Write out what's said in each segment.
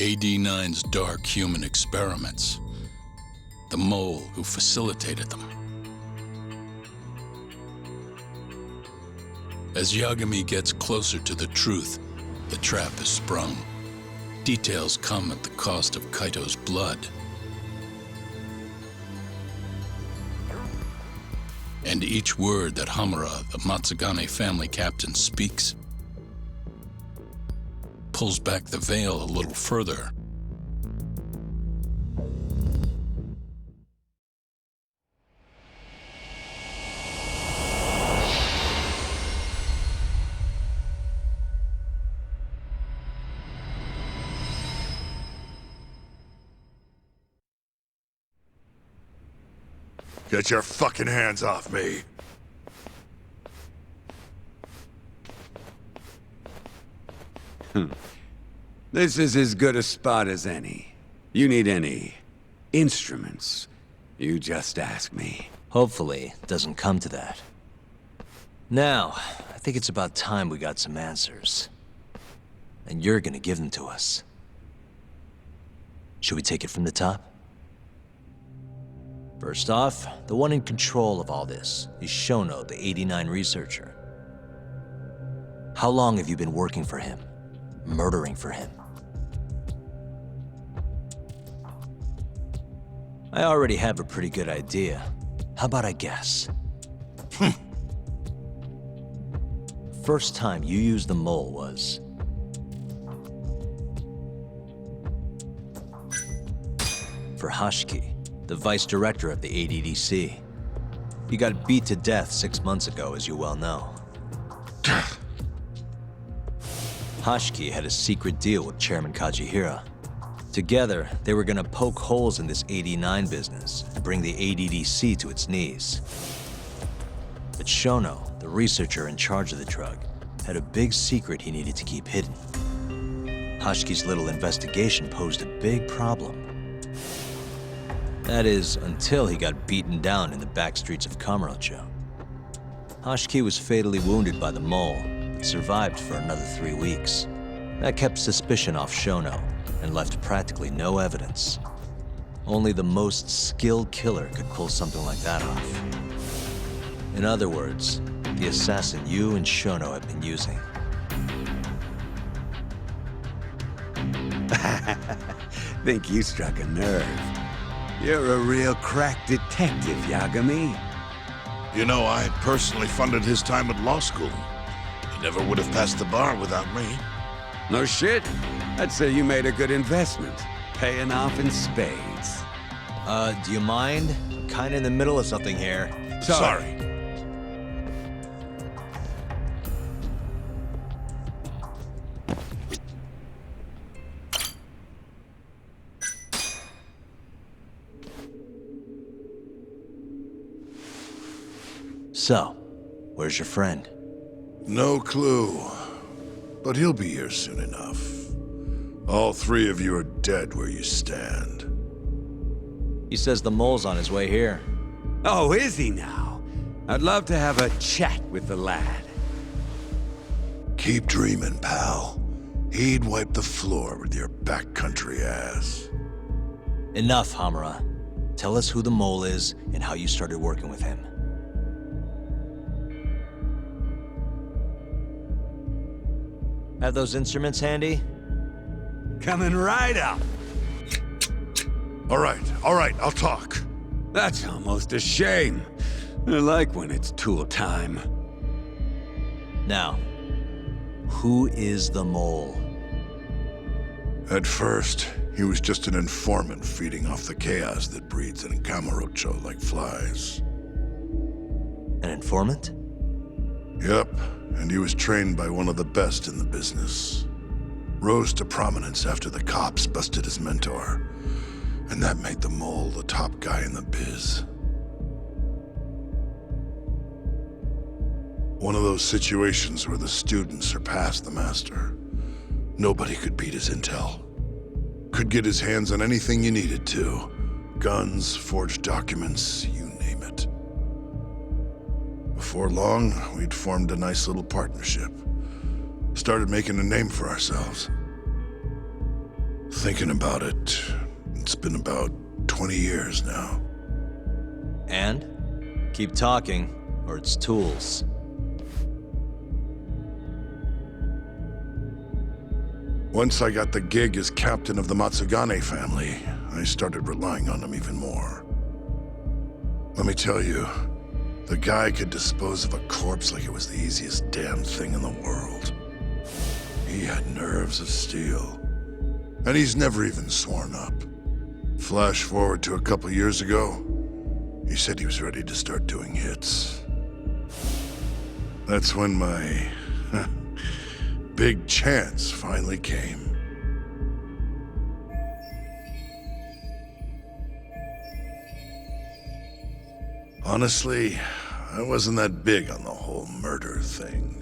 AD-9's dark human experiments. The mole who facilitated them. As Yagami gets closer to the truth, the trap is sprung. Details come at the cost of Kaito's blood. And each word that Hamura, the Matsugane family captain, speaks pulls back the veil a little further. Get your fucking hands off me! This is as good a spot as any. You need any instruments, you just ask me. Hopefully, it doesn't come to that. Now, I think it's about time we got some answers. And you're gonna give them to us. Should we take it from the top? First off, the one in control of all this is Shono, the 89 researcher. How long have you been working for him? Murdering for him? I already have a pretty good idea. How about I guess? First time you used the mole was... for Hashiki, the vice director of the ADDC. He got beat to death 6 months ago, as you well know. Hashiki had a secret deal with Chairman Kajihira. Together, they were gonna poke holes in this 89 business and bring the ADDC to its knees. But Shono, the researcher in charge of the drug, had a big secret he needed to keep hidden. Hashiki's little investigation posed a big problem. That is, until he got beaten down in the back streets of Kamurocho. Hashiki was fatally wounded by the mole, but survived for another 3 weeks. That kept suspicion off Shono, and left practically no evidence. Only the most skilled killer could pull something like that off. In other words, the assassin you and Shono have been using. Think you struck a nerve. You're a real crack detective, Yagami. You know, I personally funded his time at law school. He never would have passed the bar without me. No shit. I'd say you made a good investment. Paying off in spades. Do you mind? I'm kinda in the middle of something here. Sorry. So, where's your friend? No clue. But he'll be here soon enough. All three of you are dead where you stand. He says the mole's on his way here. Oh, is he now? I'd love to have a chat with the lad. Keep dreaming, pal. He'd wipe the floor with your backcountry ass. Enough, Hamura. Tell us who the mole is and how you started working with him. Have those instruments handy? Coming right up. All right, I'll talk. That's almost a shame. I like when it's tool time. Now, who is the mole? At first, he was just an informant feeding off the chaos that breeds in Kamurocho like flies. An informant? Yep, and he was trained by one of the best in the business. Rose to prominence after the cops busted his mentor. And that made the mole the top guy in the biz. One of those situations where the student surpassed the master. Nobody could beat his intel. Could get his hands on anything you needed to. Guns, forged documents, you name it. Before long, we'd formed a nice little partnership. Started making a name for ourselves. Thinking about it, it's been about 20 years now. And? Keep talking, or it's tools. Once I got the gig as captain of the Matsugane family, I started relying on him even more. Let me tell you, the guy could dispose of a corpse like it was the easiest damn thing in the world. He had nerves of steel, and he's never even sworn up. Flash forward to a couple years ago, he said he was ready to start doing hits. That's when my big chance finally came. Honestly, I wasn't that big on the whole murder thing.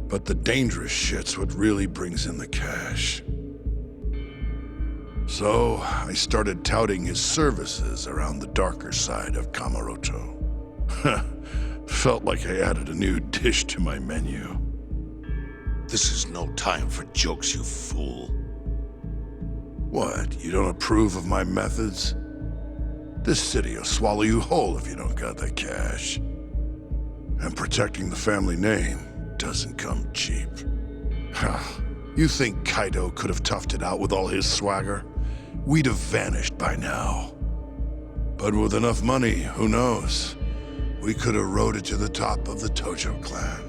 But the dangerous shit's what really brings in the cash. So, I started touting his services around the darker side of Kamurocho. Felt like I added a new dish to my menu. This is no time for jokes, you fool. What, you don't approve of my methods? This city will swallow you whole if you don't got the cash. And protecting the family name doesn't come cheap. You think Kaido could have toughed it out with all his swagger? We'd have vanished by now. But with enough money, who knows? We could have rode it to the top of the Tojo clan.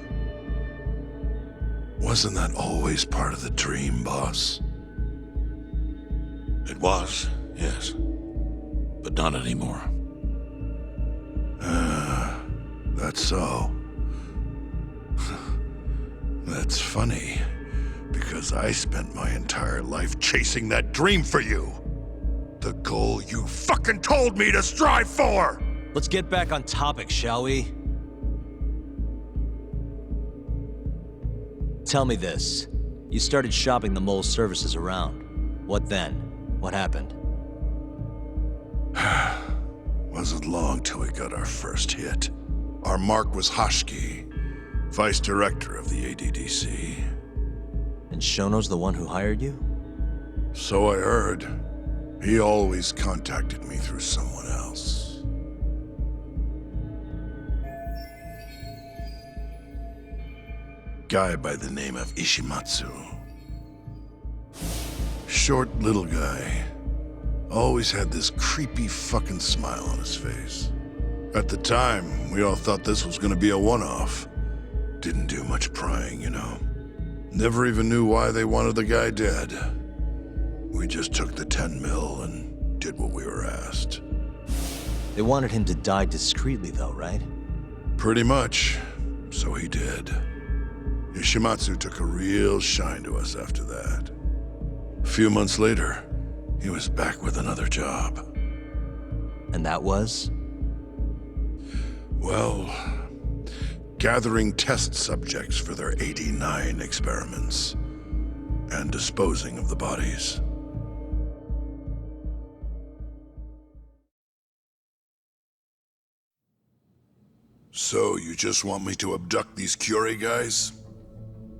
Wasn't that always part of the dream, boss? It was, yes. But not anymore. That's so. That's funny, because I spent my entire life chasing that dream for you. The goal you fucking told me to strive for! Let's get back on topic, shall we? Tell me this. You started shopping the mole's services around. What then? What happened? Wasn't long till we got our first hit. Our mark was Hoshiki, vice director of the ADDC. And Shono's the one who hired you? So I heard. He always contacted me through someone else. Guy by the name of Ishimatsu. Short little guy. Always had this creepy fucking smile on his face. At the time, we all thought this was gonna be a one-off. Didn't do much prying, you know. Never even knew why they wanted the guy dead. We just took the 10 mil and did what we were asked. They wanted him to die discreetly though, right? Pretty much. So he did. Ishimatsu took a real shine to us after that. A few months later, he was back with another job. And that was? Well, gathering test subjects for their 89 experiments and disposing of the bodies. So you just want me to abduct these Curie guys?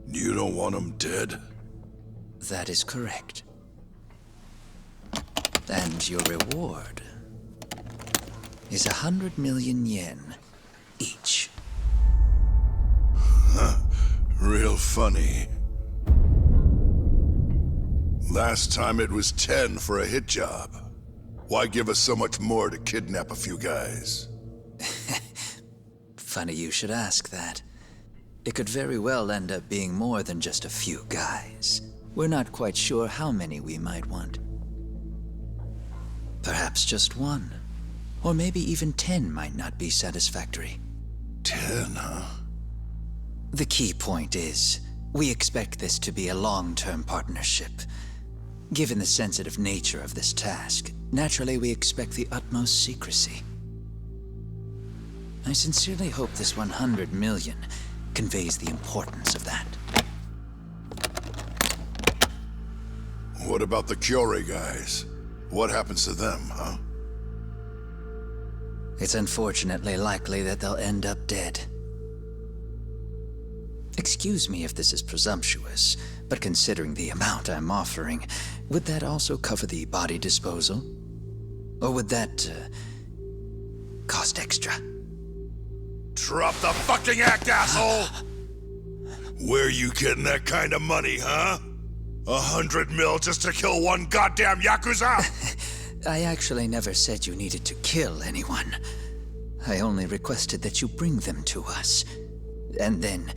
You don't want them dead? That is correct. And your reward is 100 million yen each. Real funny. Last time it was 10 for a hit job. Why give us so much more to kidnap a few guys? Funny you should ask that. It could very well end up being more than just a few guys. We're not quite sure how many we might want. Perhaps just one. Or maybe even 10 might not be satisfactory. 10, huh? The key point is, we expect this to be a long-term partnership. Given the sensitive nature of this task, naturally we expect the utmost secrecy. I sincerely hope this 100 million conveys the importance of that. What about the Curie guys? What happens to them, huh? It's unfortunately likely that they'll end up dead. Excuse me if this is presumptuous, but considering the amount I'm offering, would that also cover the body disposal? Or would that, cost extra? Drop the fucking act, asshole! Where you getting that kind of money, huh? 100 mil just to kill one goddamn Yakuza? I actually never said you needed to kill anyone. I only requested that you bring them to us. And then,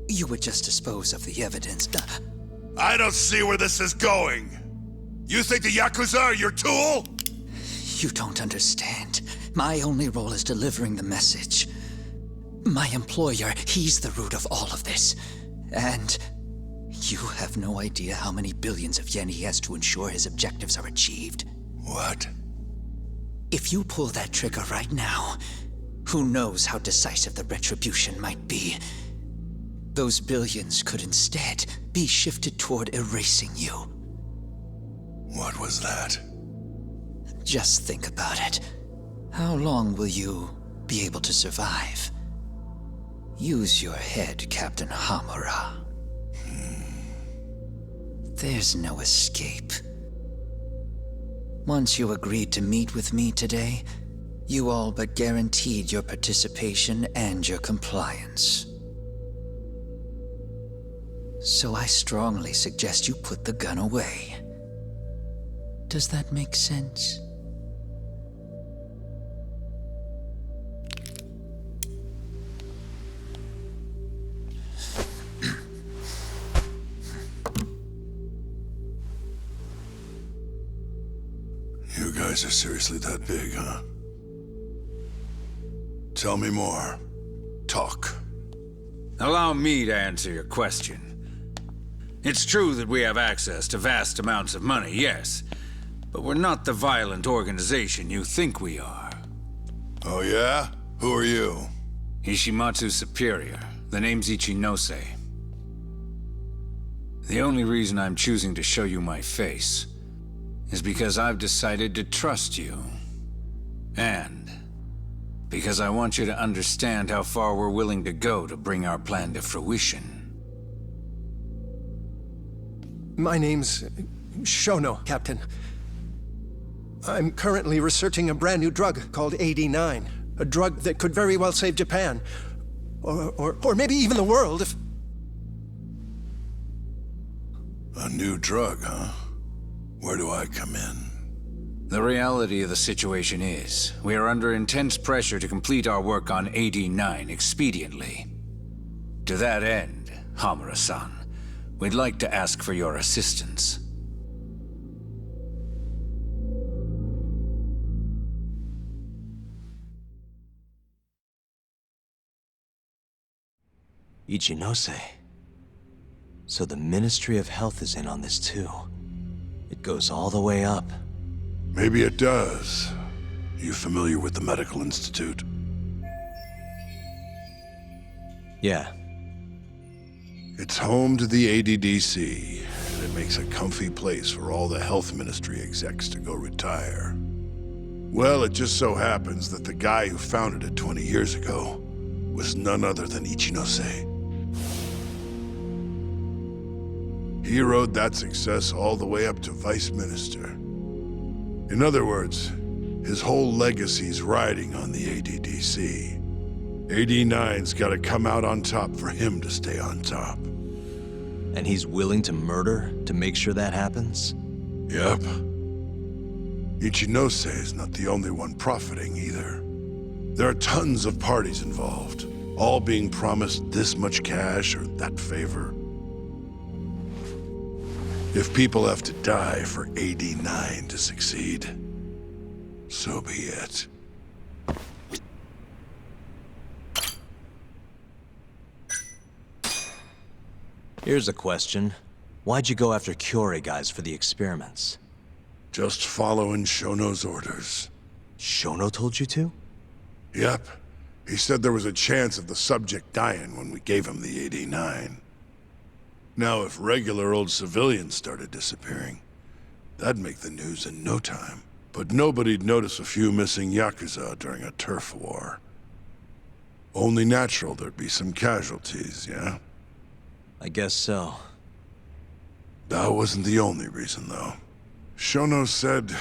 you would just dispose of the evidence. I don't see where this is going. You think the Yakuza are your tool? You don't understand. My only role is delivering the message. My employer, he's the root of all of this. And you have no idea how many billions of yen he has to ensure his objectives are achieved. What? If you pull that trigger right now, who knows how decisive the retribution might be? Those billions could instead be shifted toward erasing you. What was that? Just think about it. How long will you be able to survive? Use your head, Captain Hamura. There's no escape. Once you agreed to meet with me today, you all but guaranteed your participation and your compliance. So I strongly suggest you put the gun away. Does that make sense? You guys are seriously that big, huh? Tell me more. Talk. Allow me to answer your question. It's true that we have access to vast amounts of money, yes. But we're not the violent organization you think we are. Oh yeah? Who are you? Ishimatsu's superior. The name's Ichinose. The only reason I'm choosing to show you my face is because I've decided to trust you. And because I want you to understand how far we're willing to go to bring our plan to fruition. My name's Shono, Captain. I'm currently researching a brand new drug called 89. A drug that could very well save Japan. Or maybe even the world if... A new drug, huh? Where do I come in? The reality of the situation is, we are under intense pressure to complete our work on 89 expediently. To that end, Hamura-san, we'd like to ask for your assistance. Ichinose. So the Ministry of Health is in on this too. It goes all the way up. Maybe it does. You familiar with the Medical Institute? Yeah. It's home to the ADDC, and it makes a comfy place for all the health ministry execs to go retire. Well, it just so happens that the guy who founded it 20 years ago was none other than Ichinose. He rode that success all the way up to vice minister. In other words, his whole legacy's riding on the ADDC. 89's gotta come out on top for him to stay on top. And he's willing to murder to make sure that happens? Yep. Ichinose is not the only one profiting either. There are tons of parties involved, all being promised this much cash or that favor. If people have to die for 89 to succeed, so be it. Here's a question. Why'd you go after Kyorei guys for the experiments? Just following Shono's orders. Shono told you to? Yep. He said there was a chance of the subject dying when we gave him the 89. Now, if regular old civilians started disappearing, that'd make the news in no time. But nobody'd notice a few missing Yakuza during a turf war. Only natural there'd be some casualties, yeah? I guess so. That wasn't the only reason, though. Shono said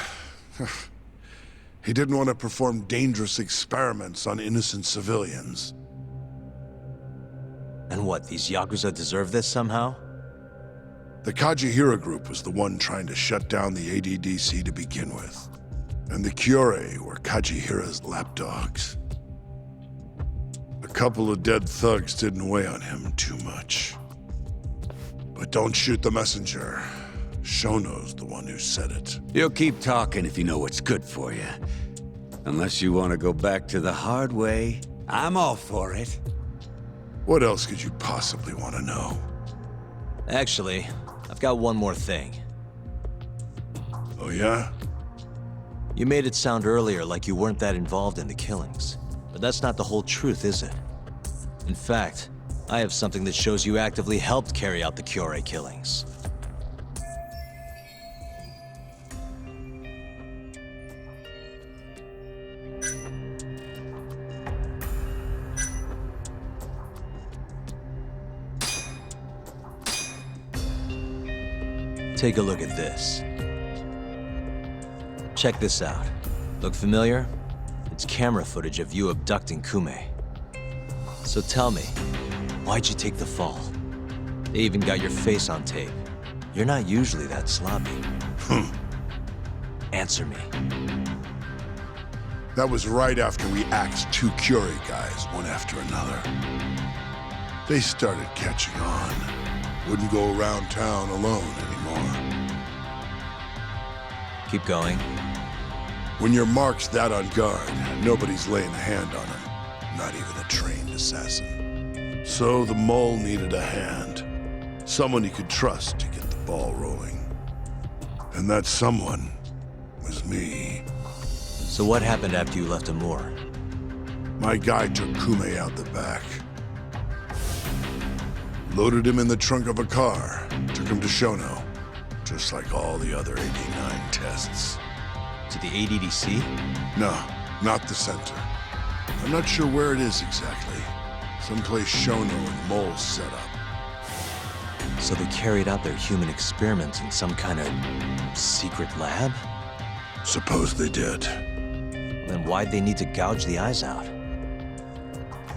he didn't want to perform dangerous experiments on innocent civilians. And what, these Yakuza deserve this somehow? The Kajihira group was the one trying to shut down the ADDC to begin with. And the Kyorei were Kajihira's lapdogs. A couple of dead thugs didn't weigh on him too much. But don't shoot the messenger. Shono's the one who said it. You'll keep talking if you know what's good for you. Unless you want to go back to the hard way, I'm all for it. What else could you possibly want to know? Actually, I've got one more thing. Oh yeah? You made it sound earlier like you weren't that involved in the killings. But that's not the whole truth, is it? In fact, I have something that shows you actively helped carry out the Kyorei killings. Take a look at this. Check this out. Look familiar? It's camera footage of you abducting Kume. So tell me, why'd you take the fall? They even got your face on tape. You're not usually that sloppy. Answer me. That was right after we axed two Kyorei guys, one after another. They started catching on. Wouldn't go around town alone anymore. Keep going. When your mark's that on guard, nobody's laying a hand on him. Not even a trained assassin. So the mole needed a hand. Someone he could trust to get the ball rolling. And that someone was me. So what happened after you left Amur? My guy took Kume out the back. Loaded him in the trunk of a car. Took him to Shono. Just like all the other 89 tests. To the ADDC? No, not the center. I'm not sure where it is exactly. Someplace Shono and Mole set up. So they carried out their human experiments in some kind of secret lab? Suppose they did. Then why'd they need to gouge the eyes out?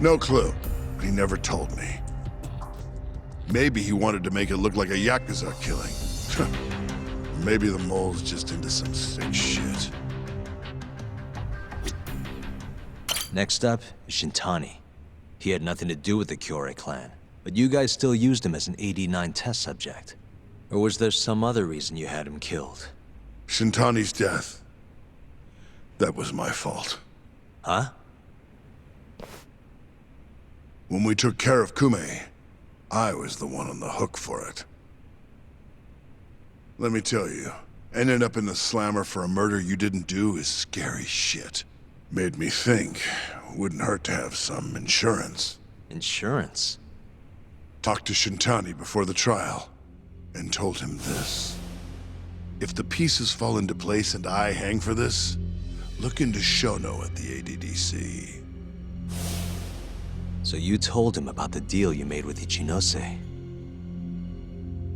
No clue. He never told me. Maybe he wanted to make it look like a Yakuza killing. Maybe the mole's just into some sick shit. Next up is Shintani. He had nothing to do with the Kyorei clan, but you guys still used him as an 89 test subject. Or was there some other reason you had him killed? Shintani's death. That was my fault. Huh? When we took care of Kume, I was the one on the hook for it. Let me tell you, ending up in the slammer for a murder you didn't do is scary shit. Made me think, wouldn't hurt to have some insurance. Insurance? Talked to Shintani before the trial, and told him this. If the pieces fall into place and I hang for this, look into Shono at the ADDC. So you told him about the deal you made with Ichinose?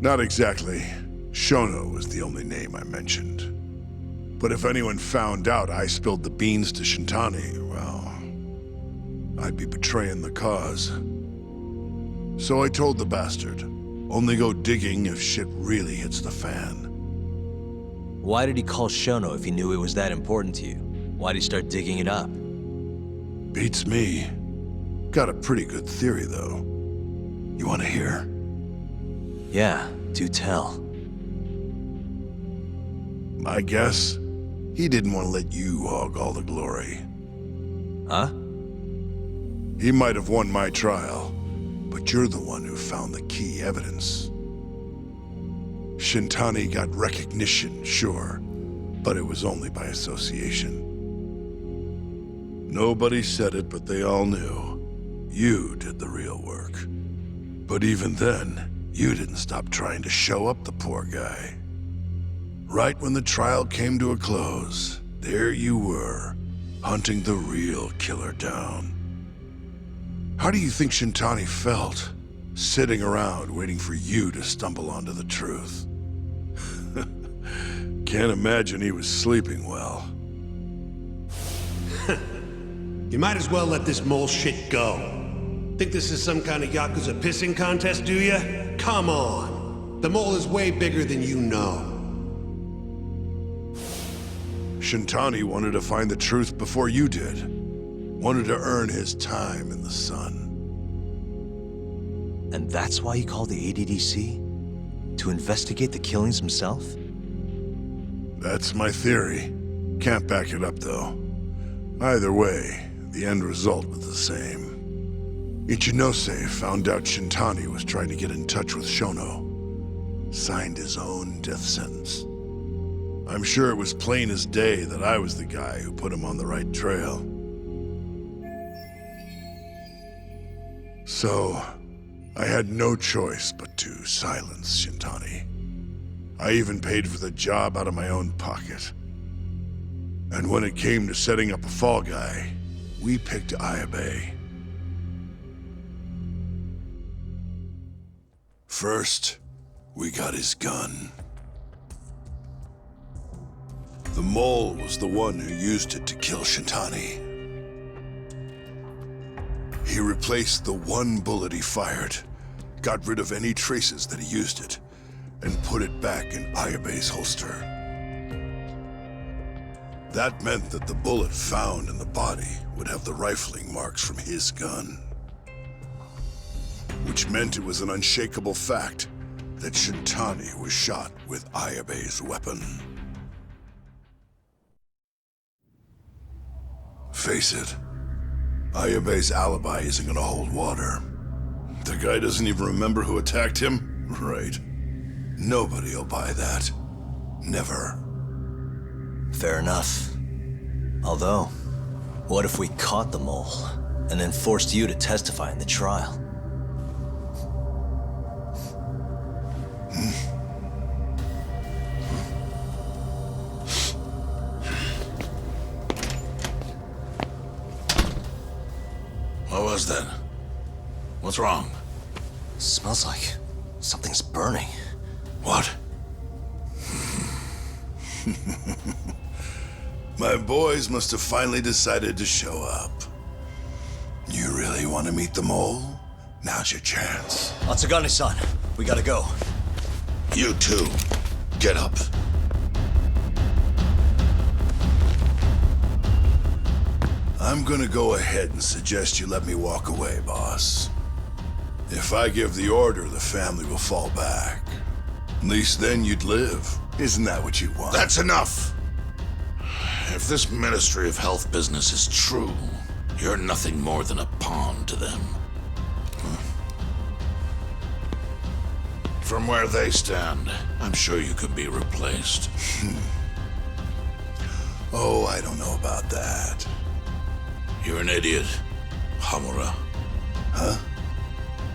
Not exactly. Shono was the only name I mentioned. But if anyone found out I spilled the beans to Shintani, well, I'd be betraying the cause. So I told the bastard, only go digging if shit really hits the fan. Why did he call Shono if he knew it was that important to you? Why'd he start digging it up? Beats me. Got a pretty good theory, though. You want to hear? Yeah, do tell. I guess he didn't want to let you hog all the glory. Huh? He might have won my trial, but you're the one who found the key evidence. Shintani got recognition, sure, but it was only by association. Nobody said it, but they all knew. You did the real work. But even then, you didn't stop trying to show up the poor guy. Right when the trial came to a close, there you were, hunting the real killer down. How do you think Shintani felt, sitting around waiting for you to stumble onto the truth. Can't imagine he was sleeping well. You might as well let this mole shit go. Think this is some kind of Yakuza pissing contest, do ya? Come on. The mole is way bigger than you know. Shintani wanted to find the truth before you did. Wanted to earn his time in the sun. And that's why he called the ADDC? To investigate the killings himself? That's my theory. Can't back it up, though. Either way, the end result was the same. Ichinose found out Shintani was trying to get in touch with Shono. Signed his own death sentence. I'm sure it was plain as day that I was the guy who put him on the right trail. So, I had no choice but to silence Shintani. I even paid for the job out of my own pocket. And when it came to setting up a fall guy, we picked Ayabe. First, we got his gun. The mole was the one who used it to kill Shintani. He replaced the one bullet he fired, got rid of any traces that he used it, and put it back in Ayabe's holster. That meant that the bullet found in the body would have the rifling marks from his gun. Which meant it was an unshakable fact that Shintani was shot with Ayabe's weapon. Face it, Ayabe's alibi isn't gonna hold water. The guy doesn't even remember who attacked him? Right. Nobody'll buy that. Never. Fair enough. Although, what if we caught the mole, and then forced you to testify in the trial? What was that? What's wrong? Smells like something's burning. What? My boys must have finally decided to show up. You really want to meet the mole? Now's your chance. Atsugane-san, we gotta go. You too. Get up. I'm gonna go ahead and suggest you let me walk away, boss. If I give the order, the family will fall back. At least then you'd live. Isn't that what you want? That's enough! If this Ministry of Health business is true, you're nothing more than a pawn to them. From where they stand, I'm sure you could be replaced. Oh, I don't know about that. You're an idiot, Hamura. Huh?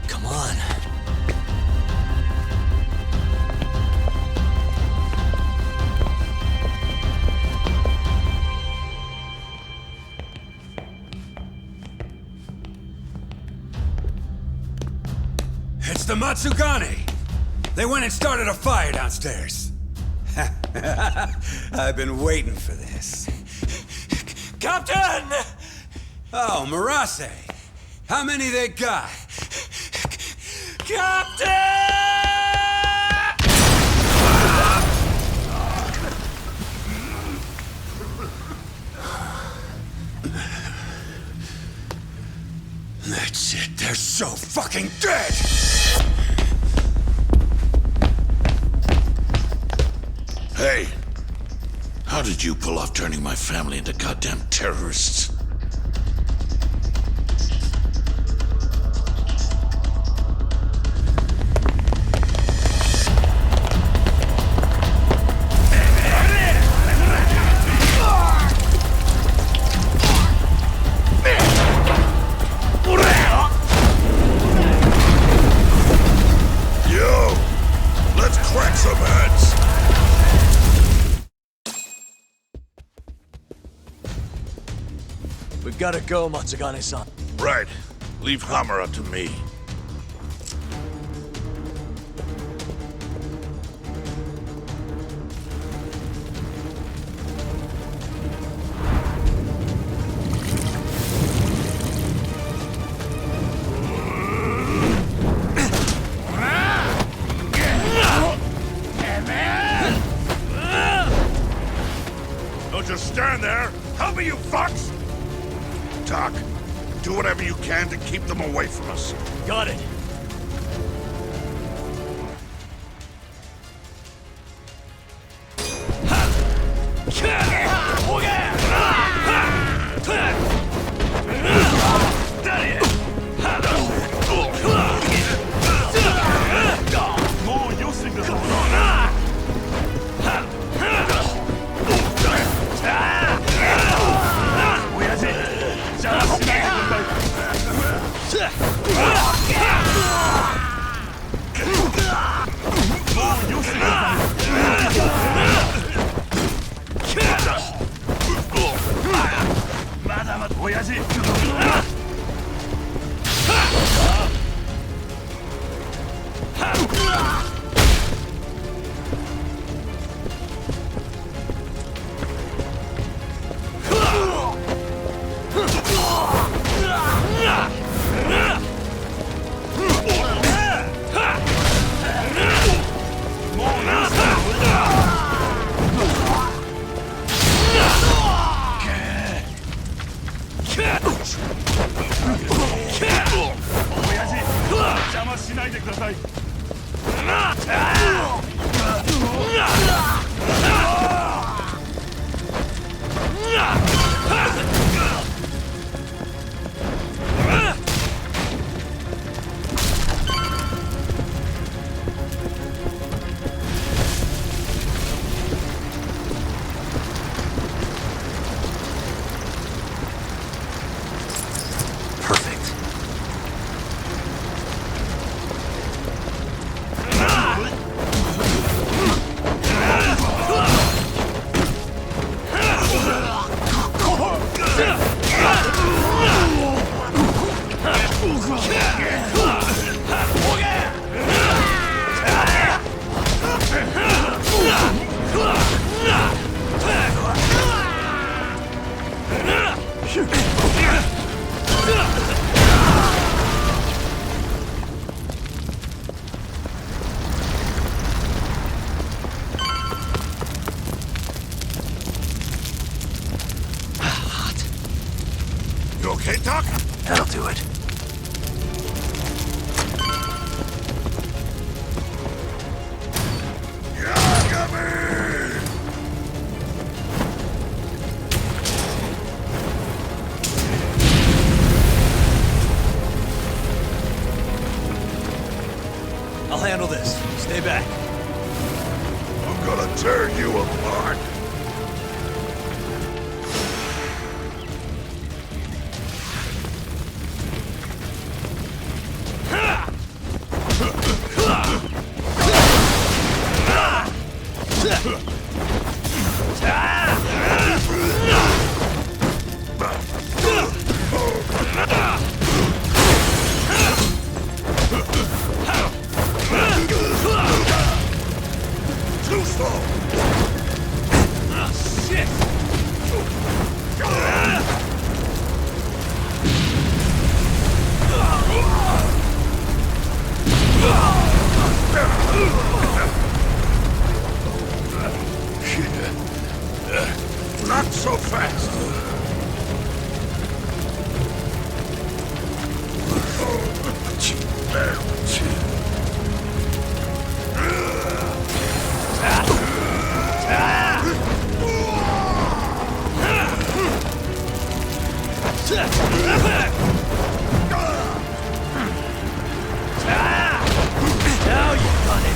Come on. It's the Matsugane! They went and started a fire downstairs. I've been waiting for this. Captain! Oh, Murase! How many they got? Captain! That's it, they're so fucking dead! Hey! How did you pull off turning my family into goddamn terrorists? Yo! Let's crack some heads! We've gotta go, Matsugane-san. Right. Leave Hamura to me. stand there! Help me, you fucks! Doc, do whatever you can to keep them away from us. Got it. You okay, Doc? That'll do it. Yagami! I'll handle this. Stay back. I'm gonna tear you apart! Too slow! Shit! Not so fast! Now you've done it!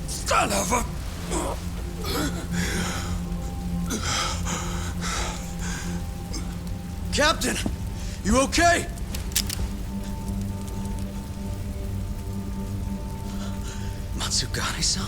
Son of a... Captain! You okay? Matsugane-san?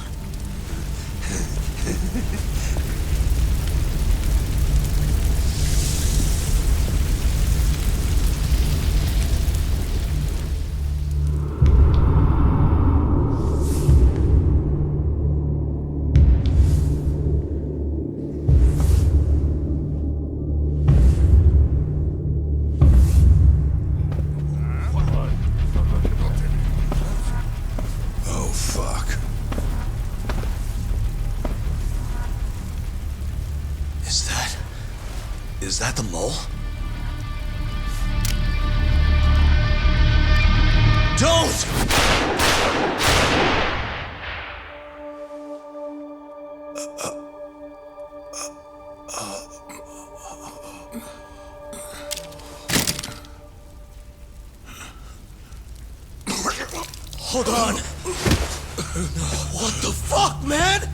Oh, fuck. Is that the mole? Don't! Hold on! What the fuck, man?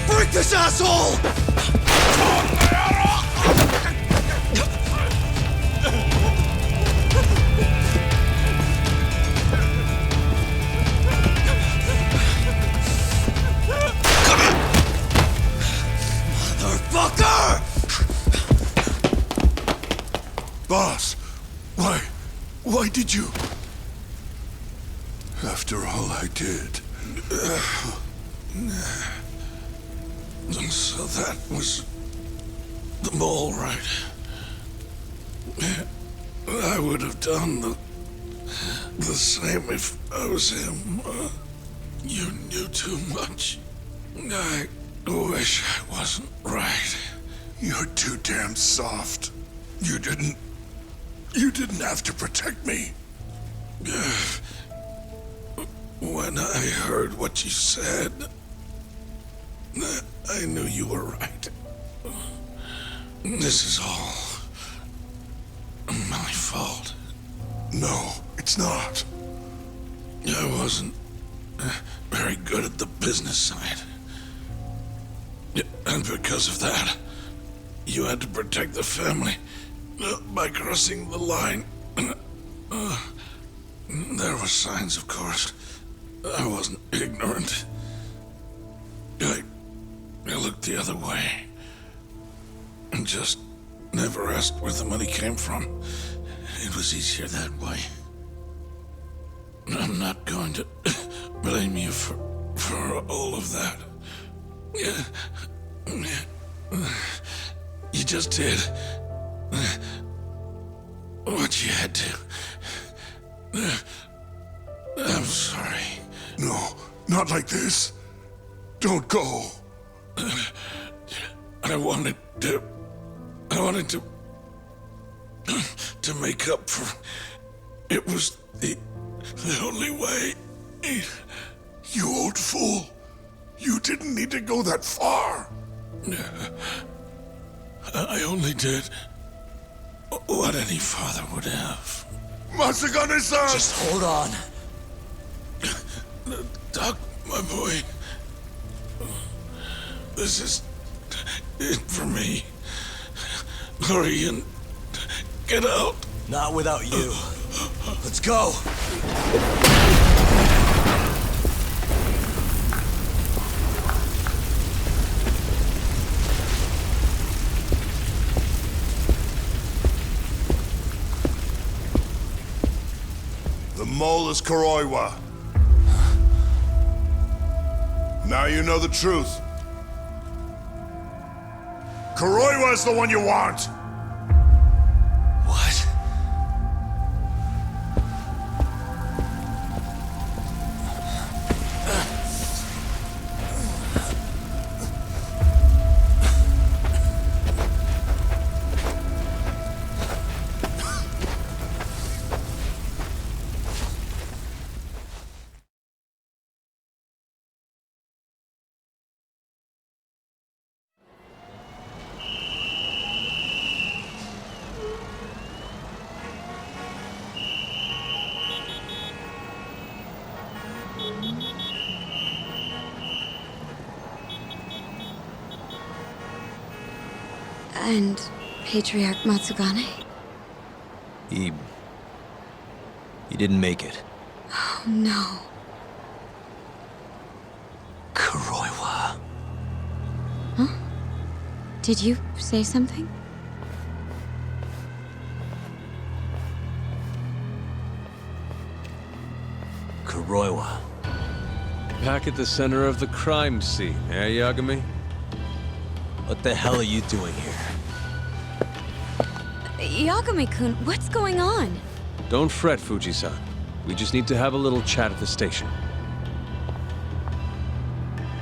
Break this asshole! Motherfucker! Boss, why did you? After all I did. So that was the mole, right? I would have done the same if I was him. You knew too much. I wish I wasn't right. You're too damn soft. You didn't have to protect me. When I heard what you said, I knew you were right. This is all my fault. No, it's not. I wasn't very good at the business side. And because of that, you had to protect the family by crossing the line. There were signs, of course. I wasn't ignorant. I looked the other way and just never asked where the money came from. It was easier that way. I'm not going to blame you for all of that. You just did what you had to. I'm sorry. No, not like this. Don't go. I wanted to make up for. It was the only way. You old fool. You didn't need to go that far. I only did what any father would have. Masagane-san! Just hold on. Doc, my boy. This is it for me. Hurry and get out. Not without you. Let's go. The mole is Kuroiwa. Now you know the truth. Kuroiwa is the one you want. What? And Patriarch Matsugane? He didn't make it. Oh, no. Kuroiwa. Huh? Did you say something? Kuroiwa. Back at the center of the crime scene, eh, Yagami? What the hell are you doing here? Yagami-kun, what's going on? Don't fret, Fuji-san. We just need to have a little chat at the station.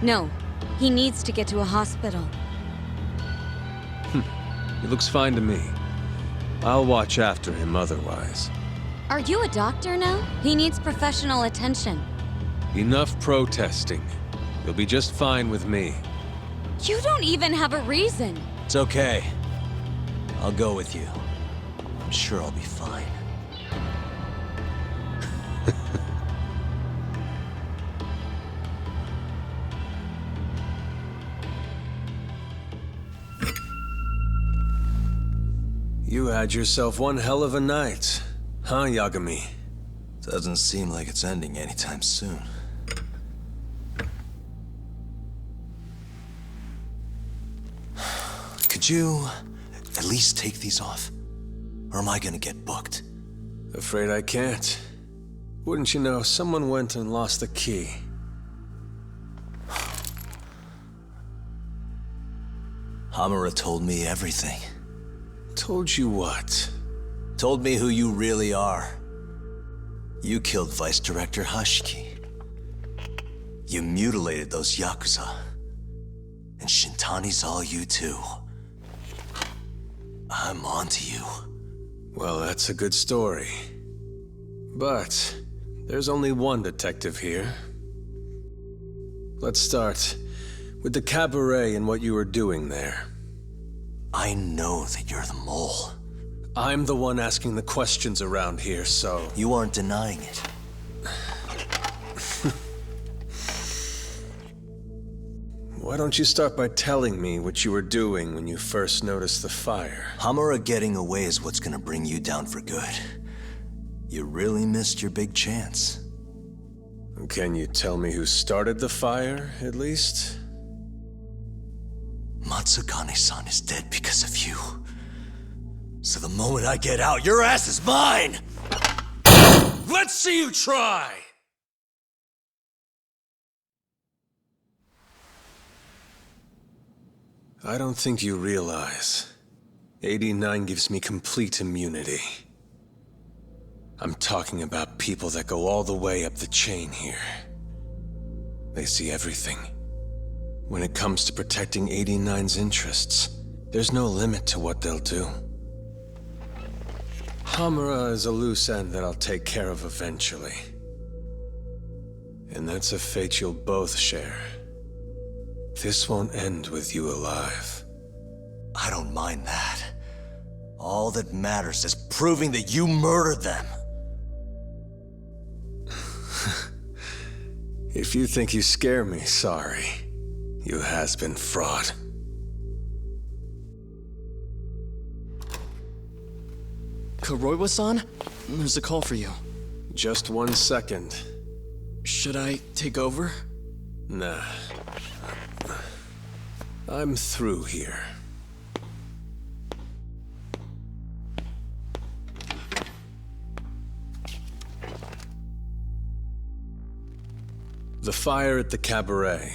No, he needs to get to a hospital. He looks fine to me. I'll watch after him otherwise. Are you a doctor now? He needs professional attention. Enough protesting. You'll be just fine with me. You don't even have a reason. It's okay. I'll go with you. I'm sure I'll be fine. You had yourself one hell of a night, huh, Yagami? Doesn't seem like it's ending anytime soon. Could you at least take these off? Or am I gonna get booked? Afraid I can't. Wouldn't you know, someone went and lost the key. Hamura told me everything. Told you what? Told me who you really are. You killed Vice Director Hashiki. You mutilated those Yakuza. And Shintani's all you too. I'm onto you. Well, that's a good story. But there's only one detective here. Let's start with the cabaret and what you were doing there. I know that you're the mole. I'm the one asking the questions around here, so... You aren't denying it. Why don't you start by telling me what you were doing when you first noticed the fire? Hamura getting away is what's gonna bring you down for good. You really missed your big chance. Can you tell me who started the fire, at least? Matsugane-san is dead because of you. So the moment I get out, your ass is mine! Let's see you try! I don't think you realize. 89 gives me complete immunity. I'm talking about people that go all the way up the chain here. They see everything. When it comes to protecting 89's interests, there's no limit to what they'll do. Hamura is a loose end that I'll take care of eventually. And that's a fate you'll both share. This won't end with you alive. I don't mind that. All that matters is proving that you murdered them. If you think you scare me, sorry. You has-been fraud. Kuroiwa-san? There's a call for you. Just 1 second. Should I take over? Nah. I'm through here. The fire at the cabaret.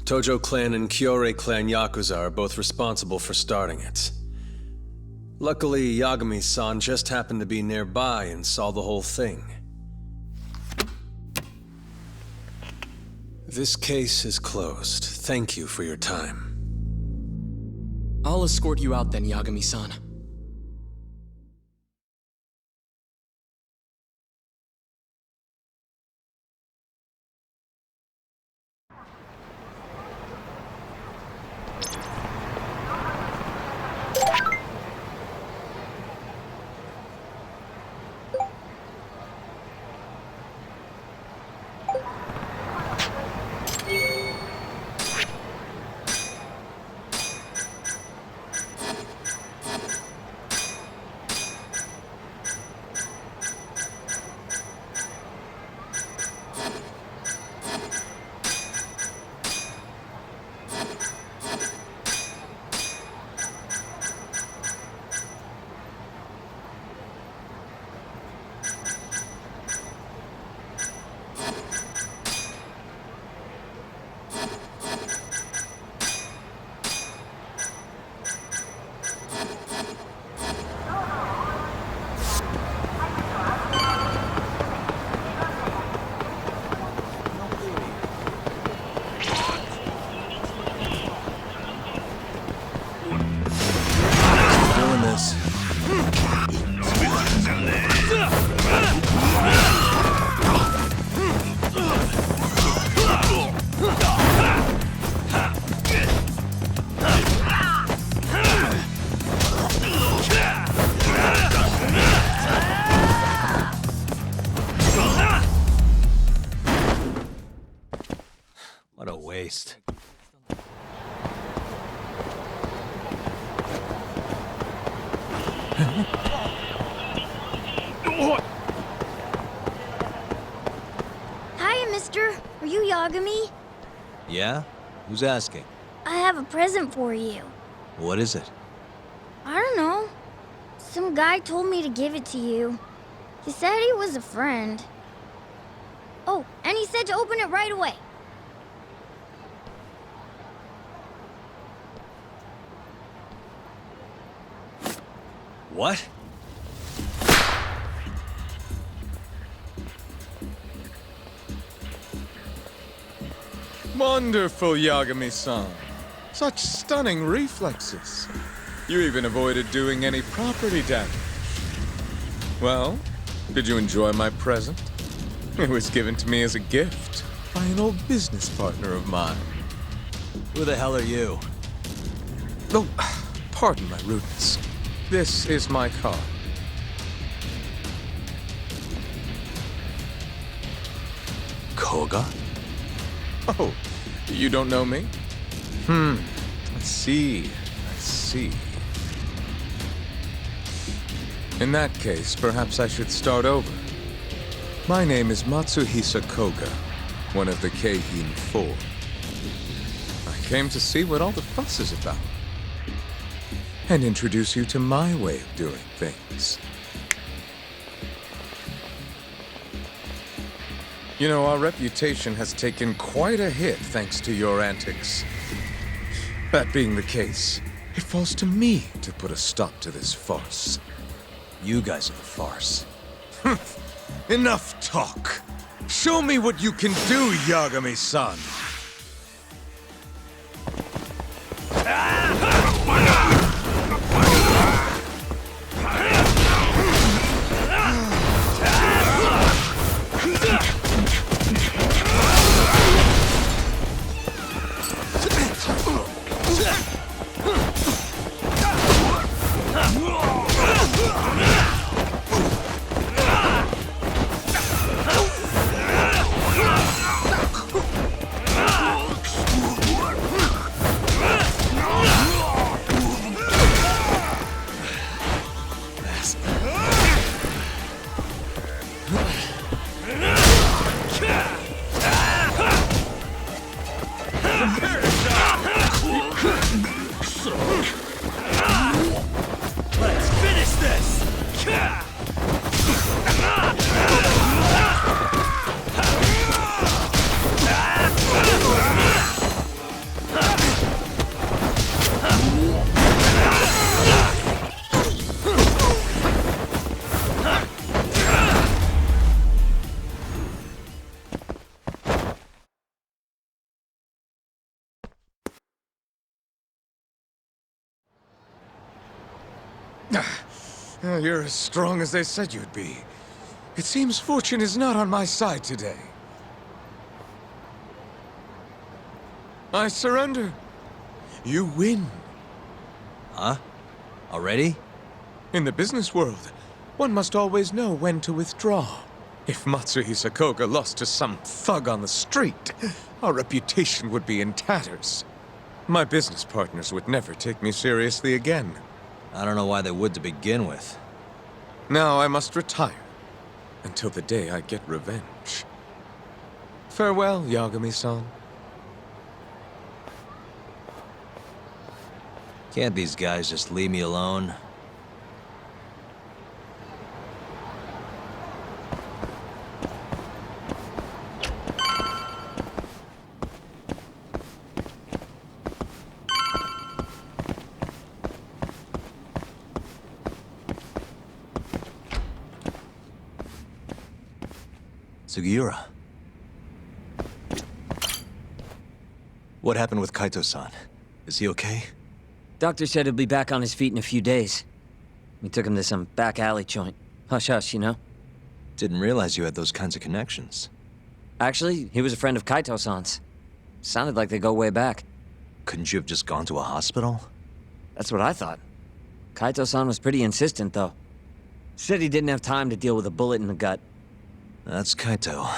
Tojo clan and Kyorei clan Yakuza are both responsible for starting it. Luckily, Yagami-san just happened to be nearby and saw the whole thing. This case is closed. Thank you for your time. I'll escort you out then, Yagami-san. What a waste. Hiya, mister. Are you Yagami? Yeah? Who's asking? I have a present for you. What is it? I don't know. Some guy told me to give it to you. He said he was a friend. Oh, and he said to open it right away. What? Wonderful, Yagami-san. Such stunning reflexes. You even avoided doing any property damage. Well, did you enjoy my present? It was given to me as a gift by an old business partner of mine. Who the hell are you? Oh, pardon my rudeness. This is my car. Koga? Oh, you don't know me? I see. In that case, perhaps I should start over. My name is Matsuhisa Koga, one of the Keihin Four. I came to see what all the fuss is about, and introduce you to my way of doing things. You know, our reputation has taken quite a hit thanks to your antics. That being the case, it falls to me to put a stop to this farce. You guys are the farce. Enough talk. Show me what you can do, Yagami-san. You're as strong as they said you'd be. It seems fortune is not on my side today. I surrender. You win. Huh? Already? In the business world, one must always know when to withdraw. If Matsuhisa Koga lost to some thug on the street, our reputation would be in tatters. My business partners would never take me seriously again. I don't know why they would to begin with. Now I must retire, until the day I get revenge. Farewell, Yagami-san. Can't these guys just leave me alone? Sugiura. What happened with Kaito-san? Is he okay? Doctor said he'll be back on his feet in a few days. We took him to some back alley joint. Hush-hush, you know? Didn't realize you had those kinds of connections. Actually, he was a friend of Kaito-san's. Sounded like they go way back. Couldn't you have just gone to a hospital? That's what I thought. Kaito-san was pretty insistent, though. Said he didn't have time to deal with a bullet in the gut. That's Kaito.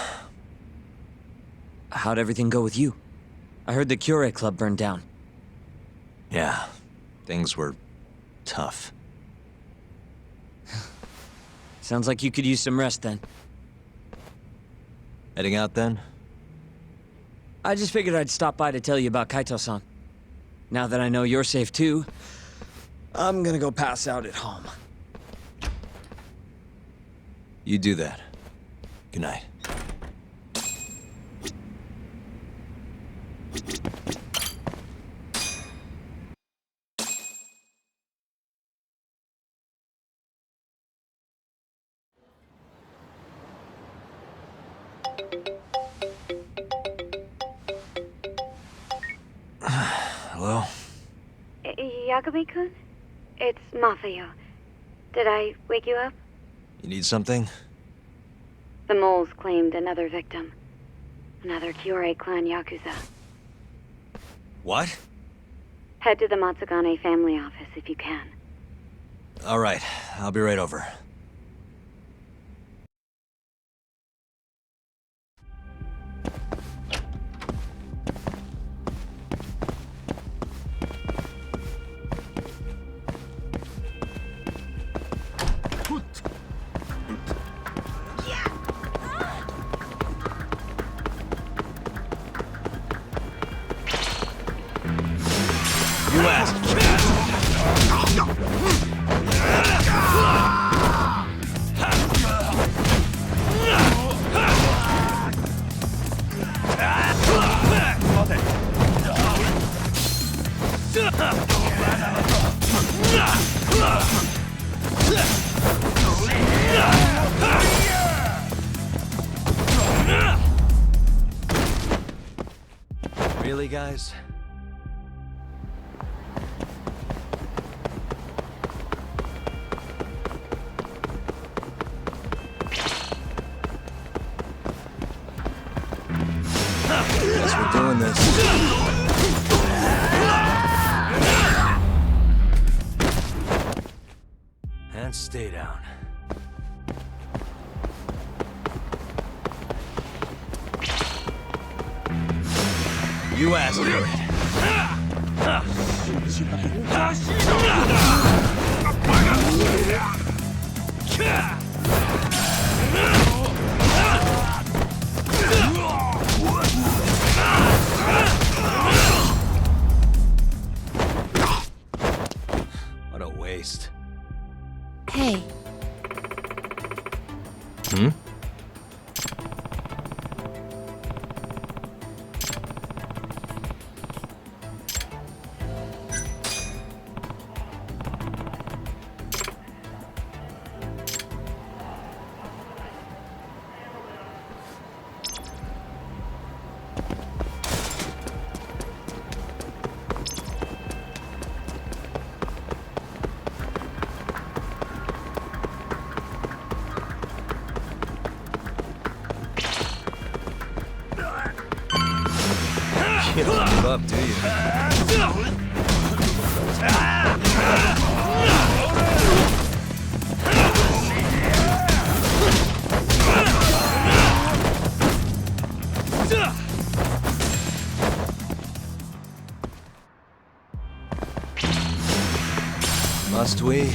How'd everything go with you? I heard the Cure Club burned down. Yeah, things were tough. Sounds like you could use some rest then. Heading out then? I just figured I'd stop by to tell you about Kaito-san. Now that I know you're safe too, I'm gonna go pass out at home. You do that. Good night. Hello? Yagami-kun? It's Mafio. Did I wake you up? You need something? The moles claimed another victim. Another Kyorei clan Yakuza. What? Head to the Matsugane family office if you can. All right, I'll be right over. You asked. Really, guys? Guess we're doing this. And stay down. You asked for it. What a waste. Hey. Hmm? You don't give up, do you? Must we?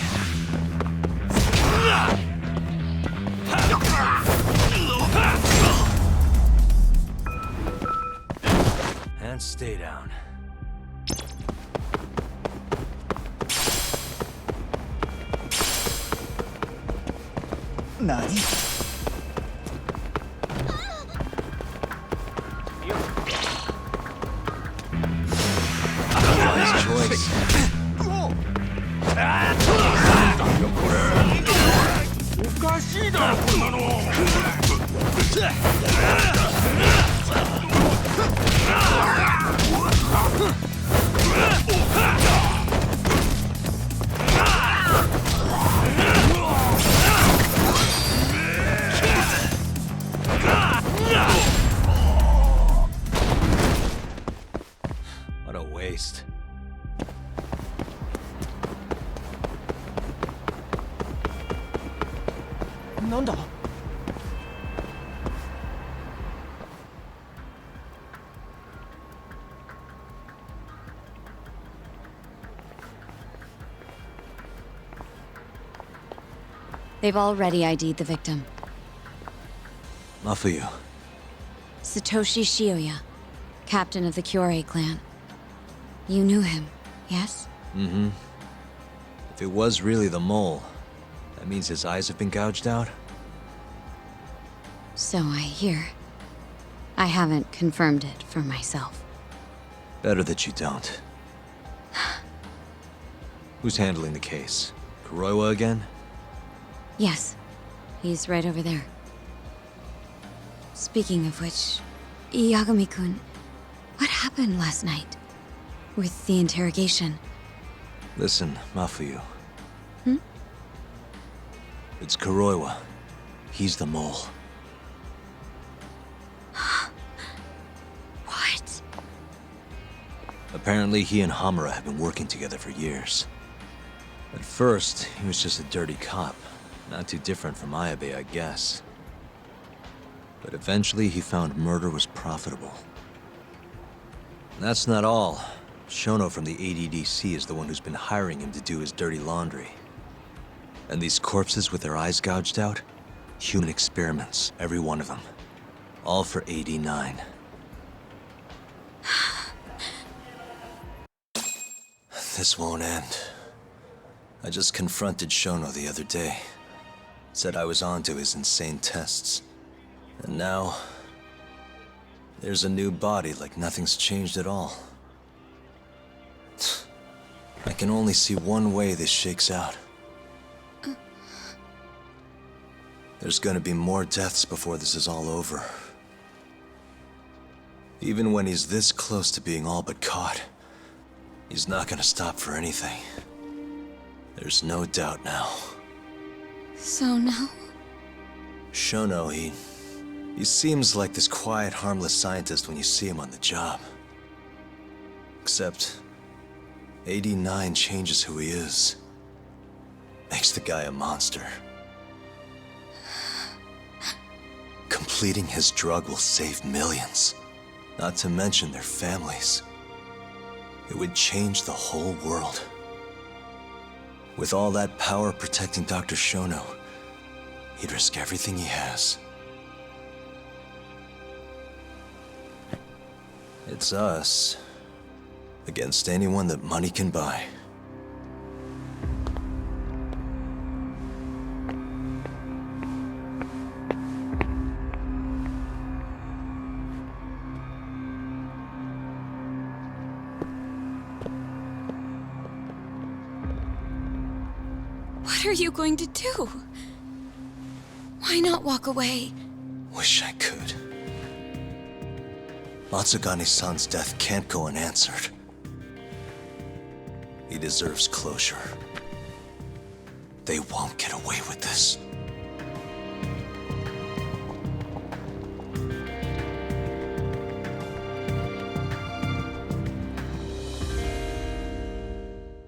And stay down. Nani? Wise choice. What a waste. Nanda? They've already ID'd the victim. Mafuyu. Satoshi Shioya, captain of the Kyorei clan. You knew him, yes? Mm-hmm. If it was really the mole, that means his eyes have been gouged out? So I hear. I haven't confirmed it for myself. Better that you don't. Who's handling the case? Kuroiwa again? Yes. He's right over there. Speaking of which, Yagami-kun, what happened last night? With the interrogation? Listen, Mafuyu. Hmm? It's Kuroiwa. He's the mole. What? Apparently he and Hamura have been working together for years. At first, he was just a dirty cop. Not too different from Ayabe, I guess. But eventually he found murder was profitable. And that's not all. Shono from the ADDC is the one who's been hiring him to do his dirty laundry. And these corpses with their eyes gouged out? Human experiments, every one of them. All for 89. This won't end. I just confronted Shono the other day. Said I was onto his insane tests. And now... there's a new body like nothing's changed at all. I can only see one way this shakes out. There's gonna be more deaths before this is all over. Even when he's this close to being all but caught, he's not gonna stop for anything. There's no doubt now. So now? Shono, he seems like this quiet, harmless scientist when you see him on the job. Except, 89 changes who he is. Makes the guy a monster. Completing his drug will save millions, not to mention their families. It would change the whole world. With all that power protecting Dr. Shono, he'd risk everything he has. It's us against anyone that money can buy. What are you going to do? Why not walk away? Wish I could. Matsugane-san's death can't go unanswered. He deserves closure. They won't get away with this.